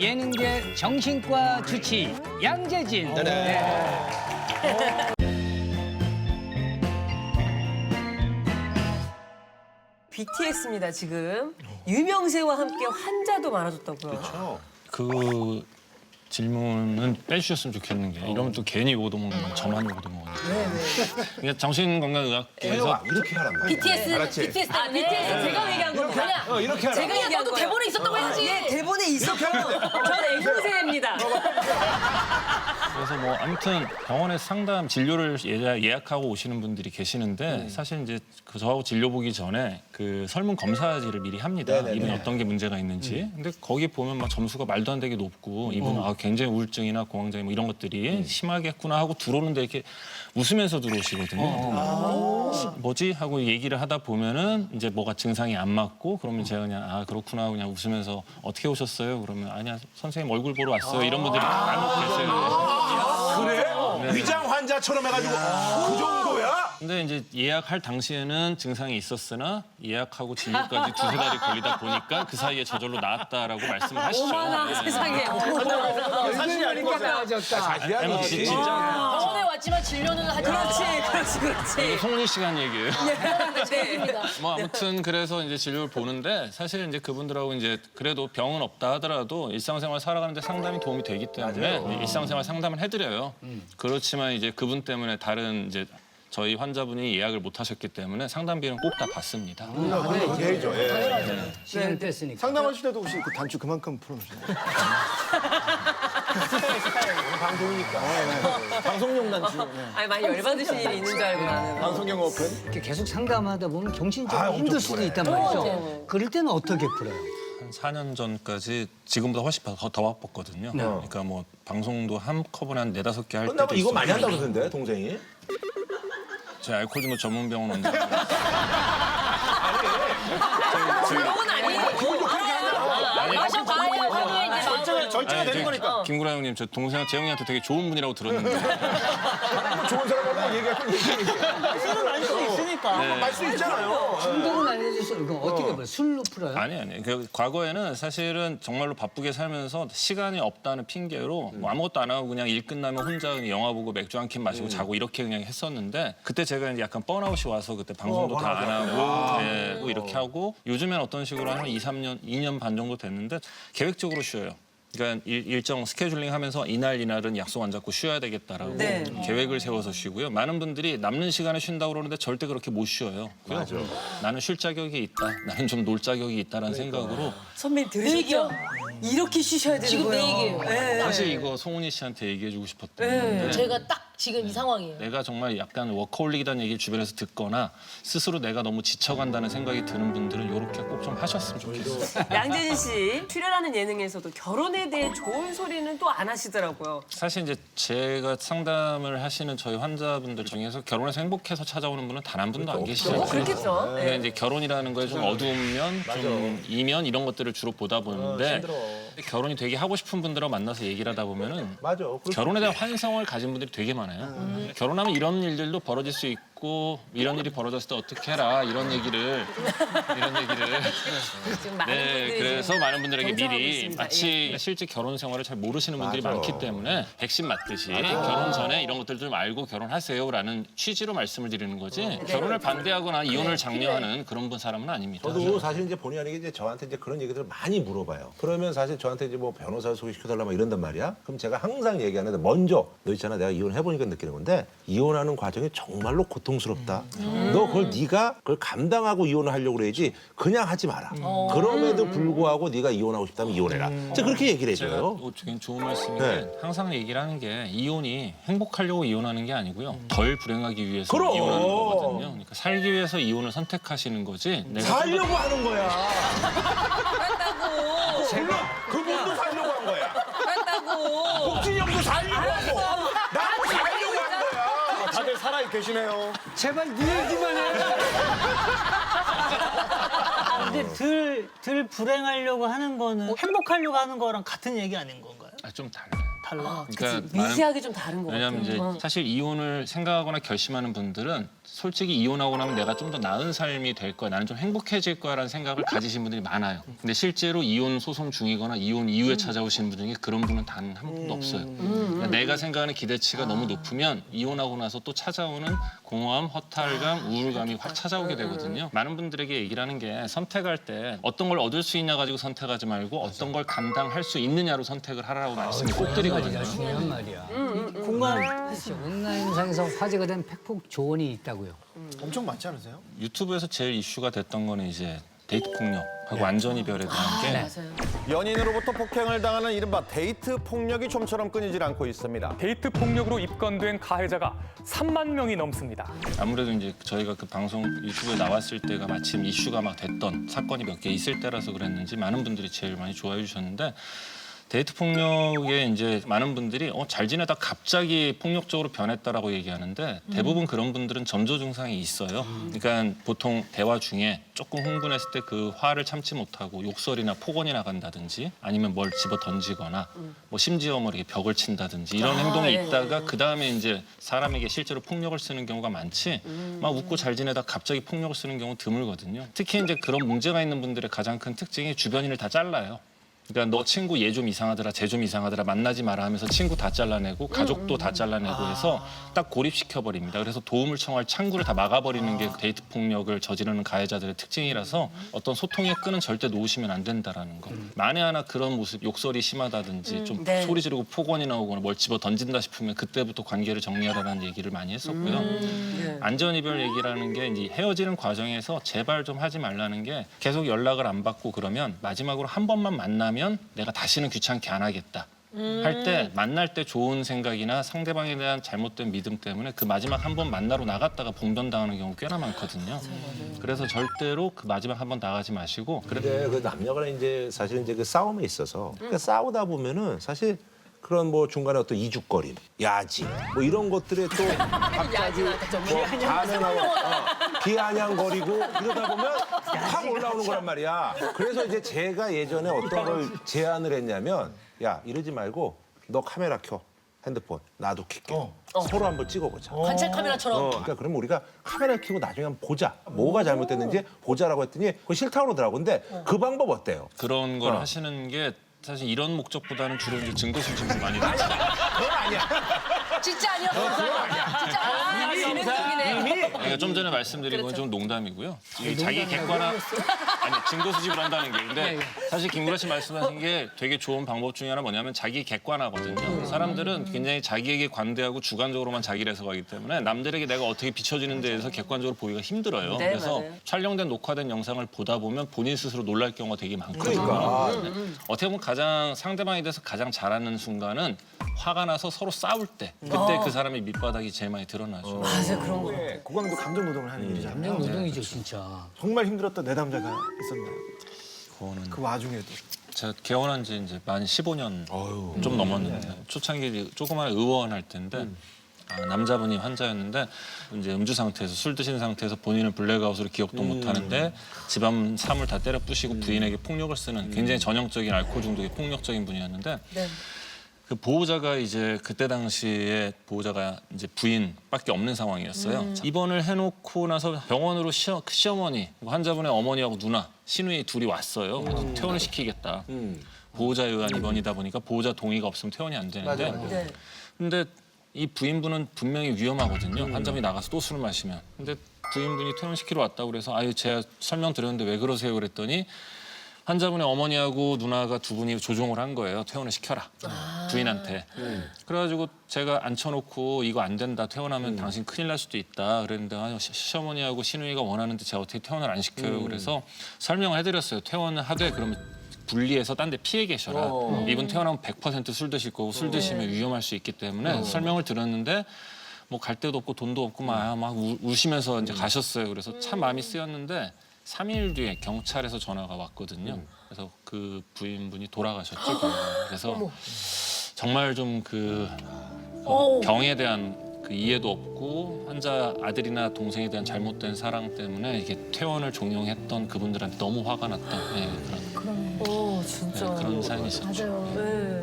예능계 정신과 주치 양재진. BTS입니다, 지금. 유명세와 함께 환자도 많아졌다고요. 그 질문은 빼주셨으면 좋겠는 게 이러면 또 괜히 오도먹는 저만 오도먹는. 그러니까 정신건강의학계에서 이렇게 하란 말이야. BTS 때문에 제가 얘기한 겁니다. 이렇게 하란 제가 얘기한 너도 거예요. 대본에 있었다고 해야지. 예, 대본에 있었고요. 저는 앵무새입니다. 그래서 뭐 아무튼 병원에서 상담 진료를 예약하고 오시는 분들이 계시는데 사실 이제 그 저하고 진료 보기 전에 그 설문 검사지를 미리 합니다. 네네네. 이분이 어떤 게 문제가 있는지. 근데 거기 보면 막 점수가 말도 안 되게 높고 이분은 굉장히 우울증이나 공황장애 뭐 이런 것들이 심하겠구나 하고 들어오는데 이렇게 웃으면서 들어오시거든요. 뭐지 하고 얘기를 하다 보면은 이제 뭐가 증상이 안 맞고 그러면 제가 그냥 아 그렇구나 그냥 웃으면서 어떻게 오셨어요? 그러면 아니야 선생님 얼굴 보러 왔어요. 이런 분들이 간혹 계세요. 그래? 위장 환자처럼 해가지고 그 정도야? 근데 이제 예약할 당시에는 증상이 있었으나 예약하고 진료까지 두세 달이 걸리다 보니까 그 사이에 저절로 나았다라고 말씀을 하시죠. 어머나, 네. 세상에. 사실이 아닌 거죠. 나아졌다. 아니, 뭐 진짜 병원에 왔지만 진료는 하지 마. 그렇지. 송은이 시간 얘기예요. 네. 뭐 아무튼 그래서 이제 진료를 보는데 사실 이제 그분들하고 이제 그래도 병은 없다 하더라도 일상생활 살아가는데 상담이 도움이 되기 때문에 일상생활 상담을 해드려요. 그렇지만 이제 그분 때문에 다른 이제 저희 환자분이 예약을 못 하셨기 때문에 상담비는 꼭 다 받습니다. 해야죠. 시간 뺐으니까. 상담하실 때도 혹시 그 단추 그만큼 풀어주세요. 방송이니까. 방송용 단추. 아니, 많이 열받으신 일이 있는 줄 알고 나는. 방송용 오픈. 이렇게 계속 상담하다 보면 정신적으로 힘들 수도 있단 말이죠. 그럴 때는 어떻게 풀어요? 한 4년 전까지 지금보다 훨씬 더 바빴거든요. 그러니까 뭐 방송도 한꺼번에 한 4-5개 할 때도 끝나고 이거 있었고 많이 한다고 그러던데, 동생이? 제 알코올 주무 전문 병원 원장. 그건 아니고. 마셔봐야 거기에 이제 절제가 되는 거니까. 김구라 형님 저 동생 재영이한테 되게 좋은 분이라고 들었는데 좋은 사람하고 얘기하면 술은 알 수 있으니까. 말수 있잖아요. 충동은 아니지. 그럼 어떻게 풀어요? 술로 풀어요? 아니. 그 과거에는 사실은 정말로 바쁘게 살면서 시간이 없다는 핑계로 뭐 아무것도 안 하고 그냥 일 끝나면 혼자 그냥 영화 보고 맥주 한 캔 마시고 자고 이렇게 그냥 했었는데 그때 제가 이제 약간 번아웃이 와서 그때 방송도 다 안 하고 뭐 이렇게 하고 요즘엔 어떤 식으로 한 2년 반 정도 됐는데 계획적으로 쉬어요. 그러니까 일정 스케줄링 하면서 이날은 약속 안 잡고 쉬어야 되겠다라고 네. 계획을 세워서 쉬고요. 많은 분들이 남는 시간에 쉰다고 그러는데 절대 그렇게 못 쉬어요. 맞아. 나는 쉴 자격이 있다. 나는 좀 놀 자격이 있다라는 생각으로 선배님 들으시죠? 이렇게 쉬셔야 되는 지금 내 거예요. 얘기예요. 네. 사실 이거 송은이 씨한테 얘기해주고 싶었던 건데 제가 딱 지금 이 상황이에요. 내가 정말 약간 워커홀릭이라는 얘기를 주변에서 듣거나 스스로 내가 너무 지쳐간다는 생각이 드는 분들은 이렇게 꼭 좀 하셨으면 좋겠어요. 양재진 씨 출연하는 예능에서도 결혼에 대해 좋은 소리는 또 안 하시더라고요. 사실 이제 제가 상담을 하시는 저희 환자분들 중에서 결혼해서 행복해서 찾아오는 분은 단 한 분도 안 계시죠. 그렇겠죠. 그러니까 이제 결혼이라는 거에 좀 어두운 면, 좀 이면 이런 것들을 주로 보다 보는데 결혼이 되게 하고 싶은 분들하고 만나서 얘기를 하다 보면은 맞아. 결혼에 대한 환상을 가진 분들이 되게 많아요. 결혼하면 이런 일들도 벌어질 수 있고 이런 일이 벌어졌을 때 어떻게 해라 이런 얘기를 지금 많은 네, 분들이 그래서 지금 많은 분들에게 경청하고 미리 있습니다. 마치 예. 실제 결혼 생활을 잘 모르시는 분들이 맞아. 많기 때문에 백신 맞듯이 결혼 전에 이런 것들 좀 알고 결혼하세요라는 취지로 말씀을 드리는 거지 결혼을 반대하거나 이혼을 장려하는 그런 분 사람은 아닙니다. 저도 사실 이제 본의 아니게 이제 저한테 이제 그런 얘기들을 많이 물어봐요. 그러면 사실 저한테 이제 뭐 변호사 소개시켜달라 막 이런단 말이야. 그럼 제가 항상 얘기하는데 먼저 너 있잖아 내가 이혼해보니까 느끼는 건데 이혼하는 과정이 정말로 고통스럽다. 너 그걸 네가 그걸 감당하고 이혼을 하려고 그래야지 그냥 하지 마라. 그럼에도 불구하고 네가 이혼하고 싶다면 이혼해라. 제가 그렇게 얘기를 제가 해줘요. 좋은 말씀인 네. 게 항상 얘기를 하는 게 이혼이 행복하려고 이혼하는 게 아니고요. 덜 불행하기 위해서 그럼. 이혼하는 거거든요. 그러니까 살기 위해서 이혼을 선택하시는 거지. 내가 살려고 하는 거야. 그렇다고. 물론 그분도 살려고 한 거야. 그렇다고. 복진이 형도 살려고 하고 나도 살려고 한 거야. 다들 살아 계시네요. 제발 네 얘기만 해. 근데 덜 불행하려고 하는 거는 행복하려고 하는 거랑 같은 얘기 아닌 건가요? 좀 달라요. 달라. 그러니까 미세하게 좀 다른 거 같아요. 왜냐하면 이제 사실 이혼을 생각하거나 결심하는 분들은 솔직히 이혼하고 나면 내가 좀 더 나은 삶이 될 거야, 나는 좀 행복해질 거야라는 생각을 가지신 분들이 많아요. 근데 실제로 이혼 소송 중이거나 이혼 이후에 찾아오시는 분 중에 그런 분은 단 한 분도 없어요. 그러니까 내가 생각하는 기대치가 너무 높으면 이혼하고 나서 또 찾아오는 공허함, 허탈감, 우울감이 확 찾아오게 되거든요. 많은 분들에게 얘기를 하는 게 선택할 때 어떤 걸 얻을 수 있냐 가지고 선택하지 말고 어떤 걸 감당할 수 있느냐로 선택을 하라고 말씀을 꼭 드리거든요. 중요한 말이야. 공감했어. 온라인상에서 화제가 된 팩폭 조언이 있다고요. 엄청 많지 않으세요? 유튜브에서 제일 이슈가 됐던 거는 이제 데이트 폭력하고 완전 이별에 대한 게 맞아요. 연인으로부터 폭행을 당하는 이른바 데이트 폭력이 좀처럼 끊이질 않고 있습니다. 데이트 폭력으로 입건된 가해자가 3만 명이 넘습니다. 아무래도 이제 저희가 그 방송 유튜브에 나왔을 때가 마침 이슈가 막 됐던 사건이 몇 개 있을 때라서 그랬는지 많은 분들이 제일 많이 좋아해 주셨는데 데이트 폭력에 이제 많은 분들이 잘 지내다 갑자기 폭력적으로 변했다라고 얘기하는데 대부분 그런 분들은 전조 증상이 있어요. 그러니까 보통 대화 중에 조금 흥분했을 때 그 화를 참지 못하고 욕설이나 폭언이 나간다든지 아니면 뭘 집어 던지거나 뭐 심지어 뭐 이렇게 벽을 친다든지 이런 행동이 있다가 그 다음에 이제 사람에게 실제로 폭력을 쓰는 경우가 많지 막 웃고 잘 지내다 갑자기 폭력을 쓰는 경우 드물거든요. 특히 이제 그런 문제가 있는 분들의 가장 큰 특징이 주변인을 다 잘라요. 그러니까 너 친구 얘 좀 이상하더라, 쟤 좀 이상하더라, 만나지 마라 하면서 친구 다 잘라내고 가족도 다 잘라내고 해서 딱 고립시켜버립니다. 그래서 도움을 청할 창구를 다 막아버리는 게 데이트 폭력을 저지르는 가해자들의 특징이라서 어떤 소통의 끈은 절대 놓으시면 안 된다라는 거. 만에 하나 그런 모습, 욕설이 심하다든지 좀 네. 소리 지르고 폭언이 나오거나 뭘 집어 던진다 싶으면 그때부터 관계를 정리하라는 얘기를 많이 했었고요. 안전 이별 얘기라는 게 이제 헤어지는 과정에서 제발 좀 하지 말라는 게 계속 연락을 안 받고 그러면 마지막으로 한 번만 만나면 내가 다시는 귀찮게 안 하겠다. 할 때 만날 때 좋은 생각이나 상대방에 대한 잘못된 믿음 때문에 그 마지막 한 번 만나러 나갔다가 봉변당하는 경우 꽤나 많거든요. 그래서 절대로 그 마지막 한 번 나가지 마시고 근데 그 남녀간에 이제 사실 이제 그 싸움에 있어서 그러니까 싸우다 보면은 사실 그런 뭐 중간에 어떤 이죽거림, 야지 뭐 이런 것들에 또 갑자기 뭐 반응하고 비아냥거리고 이러다 보면 확 올라오는 거란 말이야. 그래서 이제 제가 예전에 어떤 걸 제안을 했냐면 야 이러지 말고 너 카메라 켜 핸드폰 나도 킬게 서로 한번 찍어보자. 관찰 카메라처럼. 그러니까 그러면 우리가 카메라 켜고 나중에 한번 보자. 뭐가 잘못됐는지 보자라고 했더니 그거 싫다고 그러더라고. 근데 그 방법 어때요? 그런 걸 하시는 게 사실 이런 목적보다는 주로 이제 증거 수집을 많이 하죠. 그건 아니야. 진짜 아니었어. 진짜 아니었어. 그러니까 좀 전에 말씀드린 건 좀 농담이고요. 이게 자기 객관화 아니 증거 수집을 한다는 게 근데 사실 김구라 씨 말씀하신 게 되게 좋은 방법 중에 하나 뭐냐면 자기 객관화거든요. 사람들은 굉장히 자기에게 관대하고 주관적으로만 자기를 해석하기 때문에 남들에게 내가 어떻게 비춰지는 데에서 객관적으로 보기가 힘들어요. 네, 그래서 맞아요. 촬영된 녹화된 영상을 보다 보면 본인 스스로 놀랄 경우가 되게 많거든요. 그러니까. 어떻게 보면 가장 상대방에 대해서 가장 잘하는 순간은 화가 나서 서로 싸울 때 그때 그 사람의 밑바닥이 제일 많이 드러나죠. 맞아요, 그런 거. 그거는 또 감정 노동을 하는 일이잖아요. 감정 노동이죠, 진짜. 정말 힘들었던 내담자가 있었나요? 그거는 그 와중에도. 제가 개원한 지 이제 만 15년 좀 넘었는데 초창기 조그마한 의원 할 때인데 남자분이 환자였는데 이제 음주 상태에서 술 드신 상태에서 본인은 블랙아웃으로 기억도 못 하는데 집안 사물 다 때려 부시고 부인에게 폭력을 쓰는 굉장히 전형적인 알코올 중독의 폭력적인 분이었는데 그 보호자가 이제 그때 당시에 보호자가 이제 부인밖에 없는 상황이었어요. 입원을 해놓고 나서 병원으로 시어머니, 환자분의 어머니하고 누나, 시누이 둘이 왔어요. 그래서 퇴원을 시키겠다. 보호자에 의한 입원이다 보니까 보호자 동의가 없으면 퇴원이 안 되는데 네. 근데 이 부인분은 분명히 위험하거든요. 환자분이 나가서 또 술을 마시면. 근데 부인분이 퇴원시키러 왔다고 그래서 아유 제가 설명드렸는데 왜 그러세요 그랬더니 환자분의 어머니하고 누나가 두 분이 조종을 한 거예요. 퇴원을 시켜라. 부인한테. 그래가지고 제가 앉혀놓고 이거 안 된다. 퇴원하면 당신 큰일 날 수도 있다. 그랬는데 아니, 시어머니하고 시누이가 원하는데 제가 어떻게 퇴원을 안 시켜요. 그래서 설명을 해드렸어요. 퇴원을 하되 그러면 분리해서 딴 데 피해 계셔라. 이분 퇴원하면 100% 술 드실 거고 술 드시면 위험할 수 있기 때문에 설명을 드렸는데 뭐 갈 데도 없고 돈도 없고 막 우시면서 이제 가셨어요. 그래서 참 마음이 쓰였는데 3일 뒤에 경찰에서 전화가 왔거든요. 그래서 그 부인분이 돌아가셨죠. 그래서 정말 좀 그 병에 대한 그 이해도 없고 환자 아들이나 동생에 대한 잘못된 사랑 때문에 이게 퇴원을 종용했던 그분들한테 너무 화가 났던 그런 진짜. 그런 사연이 있었죠. 맞아요. 네.